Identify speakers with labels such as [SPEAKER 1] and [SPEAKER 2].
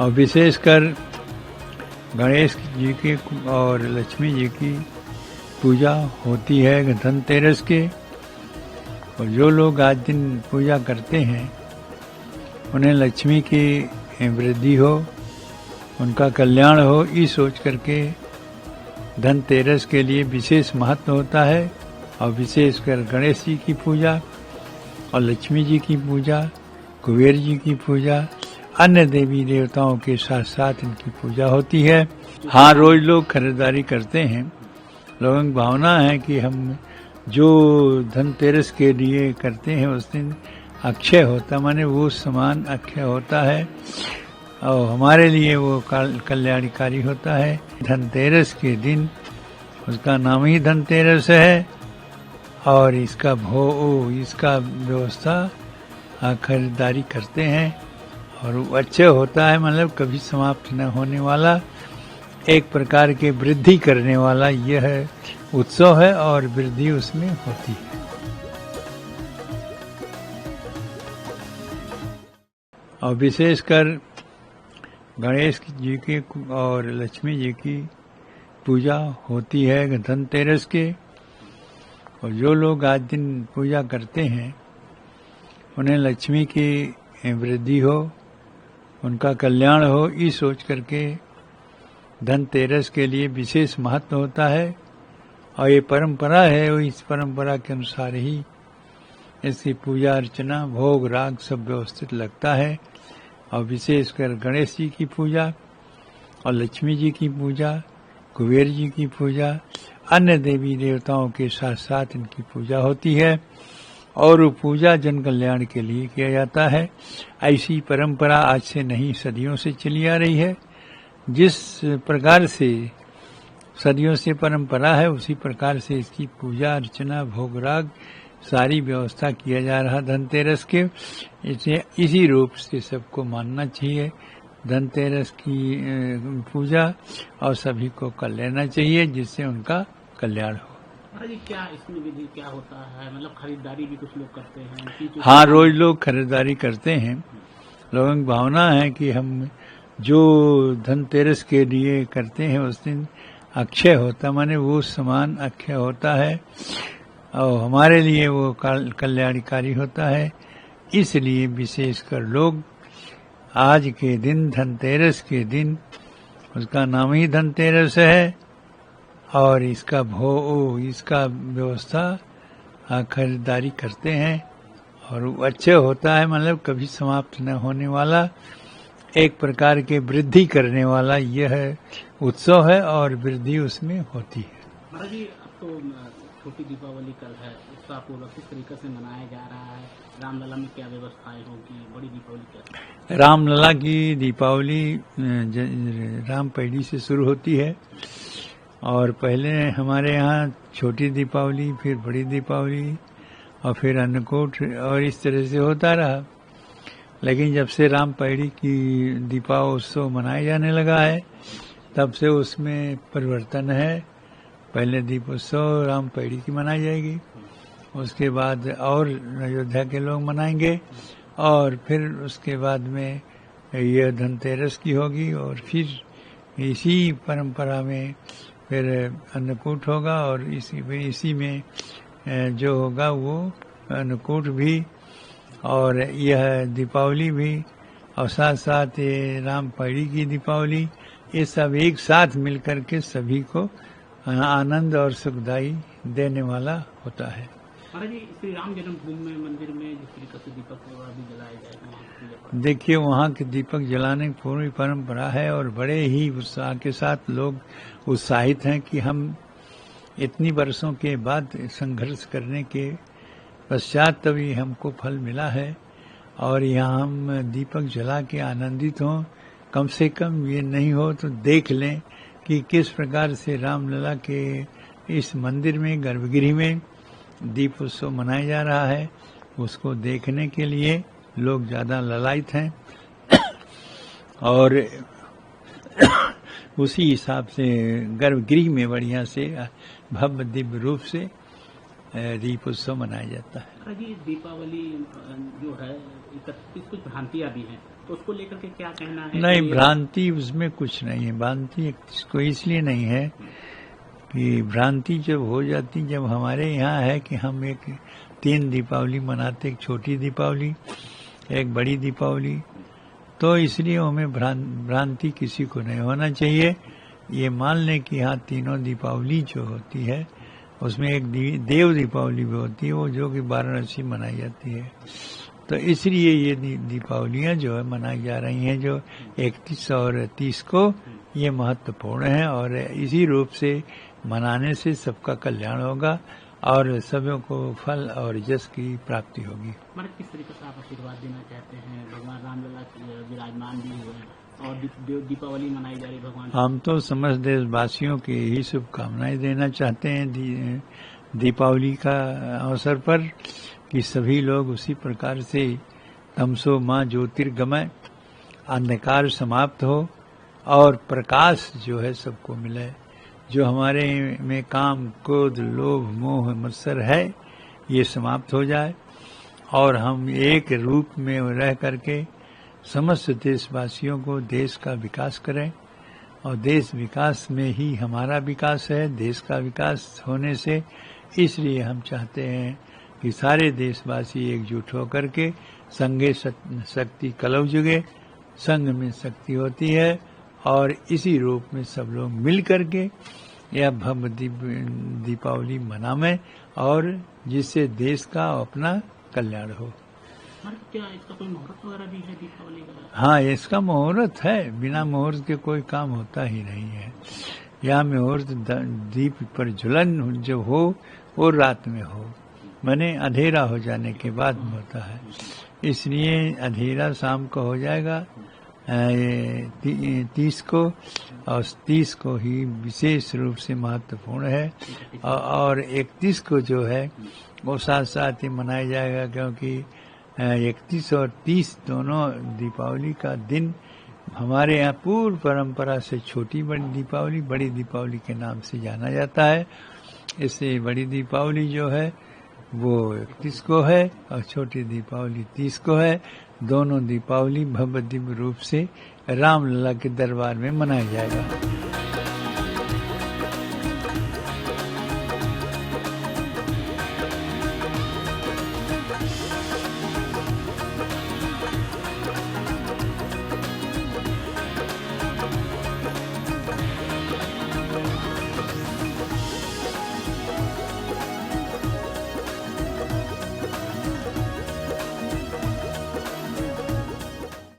[SPEAKER 1] और विशेषकर गणेश जी की और लक्ष्मी जी की पूजा होती है धनतेरस के। और जो लोग आज दिन पूजा करते हैं उन्हें लक्ष्मी की वृद्धि हो, उनका कल्याण हो, ये सोच करके धनतेरस के लिए विशेष महत्व होता है। और विशेषकर गणेश जी की पूजा और लक्ष्मी जी की पूजा, कुबेर जी की पूजा, अन्य देवी देवताओं के साथ साथ इनकी पूजा होती है। हाँ, रोज लोग खरीदारी करते हैं। लोगों की भावना है कि हम जो धनतेरस के लिए करते हैं उस दिन अक्षय होता, माने वो सामान अक्षय होता है और हमारे लिए वो कल्याणकारी होता है। धनतेरस के दिन उसका नाम ही धनतेरस है और इसका इसका व्यवस्था खरीदारी करते हैं और वो अच्छे होता है, मतलब कभी समाप्त न होने वाला, एक प्रकार के वृद्धि करने वाला यह उत्सव है और वृद्धि उसमें होती है। और विशेषकर गणेश जी की और लक्ष्मी जी की पूजा होती है धनतेरस के। और जो लोग आज दिन पूजा करते हैं उन्हें लक्ष्मी की वृद्धि हो, उनका कल्याण हो, ये सोच करके धनतेरस के लिए विशेष महत्व होता है। और ये परंपरा है, वो इस परंपरा के अनुसार ही इसकी पूजा अर्चना, भोग राग सब व्यवस्थित लगता है। और विशेषकर गणेश जी की पूजा और लक्ष्मी जी की पूजा, कुबेर जी की पूजा, अन्य देवी देवताओं के साथ साथ इनकी पूजा होती है और वो पूजा जन कल्याण के लिए किया जाता है। ऐसी परंपरा आज से नहीं, सदियों से चली आ रही है। जिस प्रकार से सदियों से परंपरा है उसी प्रकार से इसकी पूजा अर्चना, भोग राग सारी व्यवस्था किया जा रहा धनतेरस के। इसी रूप से सबको मानना चाहिए धनतेरस की पूजा और सभी को कर लेना चाहिए जिससे उनका कल्याण हो।
[SPEAKER 2] जी, क्या इसमें विधि क्या होता है? मतलब खरीदारी भी कुछ लोग करते हैं?
[SPEAKER 1] हाँ, रोज लोग खरीदारी करते हैं। लोगों की भावना है कि हम जो धनतेरस के लिए करते हैं उस दिन अक्षय होता, माने वो सामान अक्षय होता है और हमारे लिए वो कल्याणकारी होता है। इसलिए विशेषकर लोग आज के दिन, धनतेरस के दिन, उसका नाम ही धनतेरस है और इसका इसका व्यवस्था खरीदारी करते हैं और वो अच्छे होता है, मतलब कभी समाप्त न होने वाला, एक प्रकार के वृद्धि करने वाला यह उत्सव है और वृद्धि उसमें होती है।
[SPEAKER 2] महाराज जी, अब तो छोटी दीपावली कल है, उसका पूरा किस तरीके से मनाया जा रहा है? रामलला में क्या व्यवस्थाएं होगी? बड़ी दीपावली क्या?
[SPEAKER 1] रामलला की दीपावली रामपैड़ी से शुरू होती है और पहले हमारे यहाँ छोटी दीपावली, फिर बड़ी दीपावली और फिर अन्नकूट और इस तरह से होता रहा। लेकिन जब से रामपैड़ी की दीपोत्सव मनाया जाने लगा है तब से उसमें परिवर्तन है। पहले दीपोत्सव रामपैड़ी की मनाई जाएगी, उसके बाद और अयोध्या के लोग मनाएंगे और फिर उसके बाद में यह धनतेरस की होगी और फिर इसी परंपरा में फिर अन्नकूट होगा और इसी में जो होगा वो अन्नकूट भी और यह दीपावली भी और साथ साथ ये रामपैड़ी की दीपावली, ये सब एक साथ मिलकर के सभी को आनंद और सुखदाई देने वाला होता है।
[SPEAKER 2] महाराज जी, श्री राम जन्मभूमि में मंदिर में जिस तरीके से दीपक भी जलाए जाएंगे,
[SPEAKER 1] देखिए वहाँ के दीपक जलाने की पूरी परंपरा है और बड़े ही उत्साह के साथ लोग उत्साहित हैं कि हम इतनी वर्षों के बाद संघर्ष करने के पश्चात तभी हमको फल मिला है और यहाँ हम दीपक जला के आनंदित हों। कम से कम ये नहीं हो तो देख लें कि किस प्रकार से रामलला के इस मंदिर में, गर्भगृह में दीप उत्सव मनाया जा रहा है। उसको देखने के लिए लोग ज़्यादा ललायित हैं और उसी हिसाब से गर्भगृह में बढ़िया से भव्य दिव्य रूप से दीप उत्सव मनाया जाता है।
[SPEAKER 2] जी, दीपावली जो है कुछ भ्रांतियां भी हैं तो उसको लेकर के क्या कहना है?
[SPEAKER 1] नहीं, भ्रांति उसमें कुछ नहीं है। भ्रांति इसको इसलिए नहीं है कि भ्रांति जब हो जाती, जब हमारे यहाँ है कि हम एक 3 दीपावली मनाते, एक छोटी दीपावली, एक बड़ी दीपावली, तो इसलिए हमें भ्रांति किसी को नहीं होना चाहिए। ये मान लें कि यहाँ तीनों दीपावली जो होती है उसमें एक देव दीपावली भी होती है, वो जो कि वाराणसी मनाई जाती है। तो इसलिए ये दीपावलियाँ जो है मनाई जा रही हैं, जो 31 और 30 को, ये महत्वपूर्ण है और इसी रूप से मनाने से सबका कल्याण होगा और सभी को फल और यश की प्राप्ति होगी।
[SPEAKER 2] मतलब किस तरीके से आप आशीर्वाद देना चाहते हैं? भगवान रामलला विराजमान भी हुए हैं और दीपावली मनाई जा रही है भगवान।
[SPEAKER 1] हम तो समस्त देशवासियों की यही शुभकामनाएं देना चाहते हैं दीपावली का अवसर पर, कि सभी लोग उसी प्रकार से तमसो मां ज्योतिर्गमय, अंधकार समाप्त हो और प्रकाश जो है सबको मिले। जो हमारे में काम, क्रोध, लोभ, मोह, मत्सर है, ये समाप्त हो जाए और हम एक रूप में रह करके समस्त देशवासियों को देश का विकास करें। और देश विकास में ही हमारा विकास है, देश का विकास होने से, इसलिए हम चाहते हैं कि सारे देशवासी एकजुट होकर के संघे शक्ति कलौ जुगे, संघ में शक्ति होती है और इसी रूप में सब लोग मिल करके यह भव्य दीपावली मनाएं और जिससे देश का अपना कल्याण हो।
[SPEAKER 2] क्या इसका कोई मुहूर्त वगैरह भी है दीपावली का?
[SPEAKER 1] हाँ, इसका मुहूर्त है, बिना मुहूर्त के कोई काम होता ही नहीं है। यह मुहूर्त दीप पर जुलन जो हो वो रात में हो, माने अंधेरा हो जाने के बाद होता है। इसलिए अंधेरा शाम को हो जाएगा 30 को, और 30 को ही विशेष रूप से महत्वपूर्ण है और 31 को जो है वो साथ साथ ही मनाया जाएगा, क्योंकि 31 और 30 दोनों दीपावली का दिन हमारे यहाँ पूर्व परंपरा से छोटी बड़ी दीपावली, बड़ी दीपावली के नाम से जाना जाता है। इससे बड़ी दीपावली जो है वो 31 को है और छोटी दीपावली 30 को है। दोनों दीपावली भव्य दिव्य रूप से रामलला के दरबार में मनाया जाएगा।